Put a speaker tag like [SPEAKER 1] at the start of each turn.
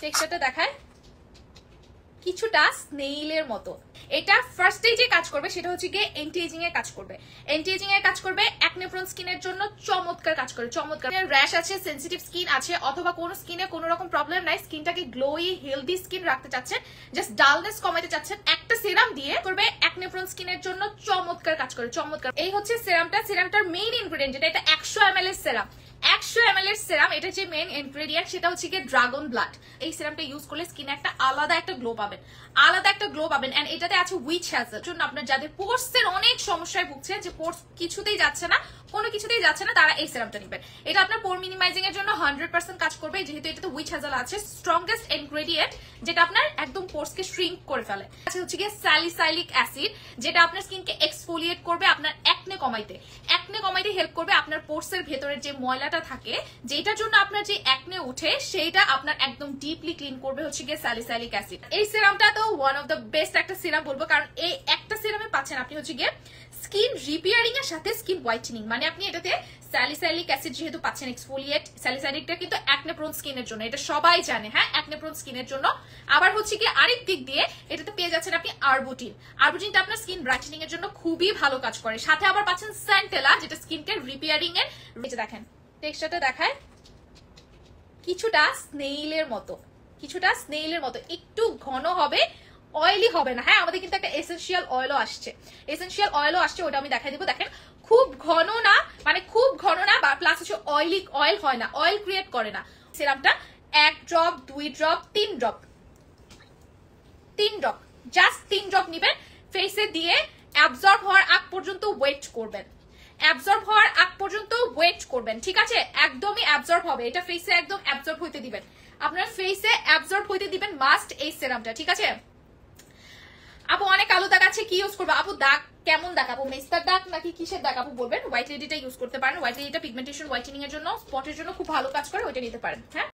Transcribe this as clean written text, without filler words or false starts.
[SPEAKER 1] টেক্সচারটা দেখায় কিছুটা স্নেইলের মতো। এটা ফার্স্টেই যে কাজ করবে সেটা হচ্ছে গিয়ে এন্টি এজিং এর কাজ করবে। এন্টি এজিং এর কাজ করবে, অ্যাকনে প্রোন স্কিনের জন্য চমৎকার কাজ করে, চমৎকার। র‍্যাশ আছে, সেনসিটিভ স্কিন আছে, অথবা কোনো স্কিনে কোনো রকম প্রবলেম নাই, স্কিনটাকে গ্লোই হেলদি স্কিন রাখতে চাচ্ছেন, জাস্ট ডালনেস কমাতে চাচ্ছেন, একটা সিরাম দিয়ে করবে অ্যাকনে প্রোন স্কিনের জন্য চমৎকার কাজ করে, চমৎকার। এই হচ্ছে সিরামটা, সিরামটার মেইন ইনগ্রেডিয়েন্ট যেটা, এটা 100 ml এর সিরাম, 100 ml এর সিরাম। এটা যে মেইন ইনগ্রেডিয়েন্ট সেটা হচ্ছে কি ড্রাগন ব্লাড। এই সিরামটা ইউজ করলে স্কিনে একটা আলাদা একটা গ্লো পাবেন, আলাদা একটা গ্লো পাবেন। এন্ড এটাতে আছে উইচ হ্যাজেল, জন্য আপনার যাদের পোর্স এর অনেক সমস্যায় ভুগছে, যে পোর্স কিছুতেই যাচ্ছে না, কোনো কিছুতেই যাচ্ছে না, তারা এই সিরামটা নেবেন। এটা আপনার পোর মিনিমাইজিং এর জন্য 100% কাজ করবে, যেহেতু এটাতে উইচ হ্যাজেল আছে, স্ট্রংগেস্ট ইনগ্রেডিয়েন্ট, যেটা আপনার একদম পোর্স কে শ্রিঙ্ক করে ফেলে। আছে হচ্ছে কি স্যালিসাইলিক অ্যাসিড, যেটা আপনার স্কিনকে এক্সফোলিয়েট করবে, আপনার অ্যাকনে কমাইতে হেল্প করবে। আপনার পোর্স এর ভেতরের যে ময়লাটা থাকে, যেটার জন্য আপনার যে অ্যাকনে উঠে, সেইটা আপনার একদম ডিপলি ক্লিন করবে হচ্ছে গিয়ে স্যালিসাইলিক অ্যাসিড। এই সিরামটা তো ওয়ান অফ দ্য বেস্ট একটা সিরাম বলবো, কারণ এই একটা সিরামে পাচ্ছেন আপনি হচ্ছে গিয়ে স্কিন রিপেয়ারিং এর সাথে স্কিন হোয়াইটেনিং। মানে আপনি এটাতে স্যালিসাইলিক অ্যাসিড যেহেতু পাচ্ছেন, এক্সফোলিয়েট, স্যালিসাইলিকটা কিন্তু অ্যাকনে প্রোন স্কিনের জন্য, এটা সবাই জানে, হ্যাঁ, অ্যাকনে প্রোন স্কিনের জন্য। আবার হচ্ছে কি আরেক দিক দিয়ে এটাতে পেয়ে যাচ্ছেন আপনি আরবুটিন। আরবুটিনটা আপনার স্কিন ব্রাইটেনিং এর জন্য খুবই ভালো কাজ করে। সাথে আবার পাচ্ছেন স্যান্টেলা, যেটা স্কিনকে রিপেয়ারিং এর। দেখেন টেক্সচারটা দেখায় কিছুটা স্নেইলের মতো, কিছুটা স্নেইলের মতো, একটু ঘন হবে, অয়েলি হবে না। হ্যাঁ, আমাদের কিন্তু একটা এসেনশিয়াল অয়েলও আসছে, এসেনশিয়াল অয়েলও আসছে, ওটা আমি দেখাই দিব। দেখেন খুব ঘন না, মানে খুব ঘন না, বা প্লাস হচ্ছে অয়েলি, অয়েল হয় না, অয়েল ক্রিয়েট করে না। সিরামটা 1 drop, 2 drop, 3 drop, 3 drop, just 3 drop নিবেন, ফেসে দিয়ে অ্যাবজর্ব হওয়ার আগ পর্যন্ত ওয়েট করবেন, অ্যাবজর্ব হওয়ার আগ পর্যন্ত ওয়েট করবেন, ঠিক আছে? একদমই অ্যাবজর্ব হবে, এটা ফেসে একদম অ্যাবজর্ব হইতে দিবেন, আপনার ফেসে অ্যাবজর্ব হইতে দিবেন মাস্ট এই সিরামটা, ঠিক আছে? আপু অনেক কালো দাগ আছে, কি ইউজ করবো? আপু দাগ কেমন দাগ, আপু মেস্তার দাগ নাকি কিসের দাগ আপু বলবেন? হোয়াইট লেডিটা ইউজ করতে পারেন, হোয়াইট লেডিটা পিগমেন্টেশন হোয়াইটেনিং এর জন্য, স্পটের জন্য খুব ভালো কাজ করে, ওইটা নিতে পারেন। হ্যাঁ।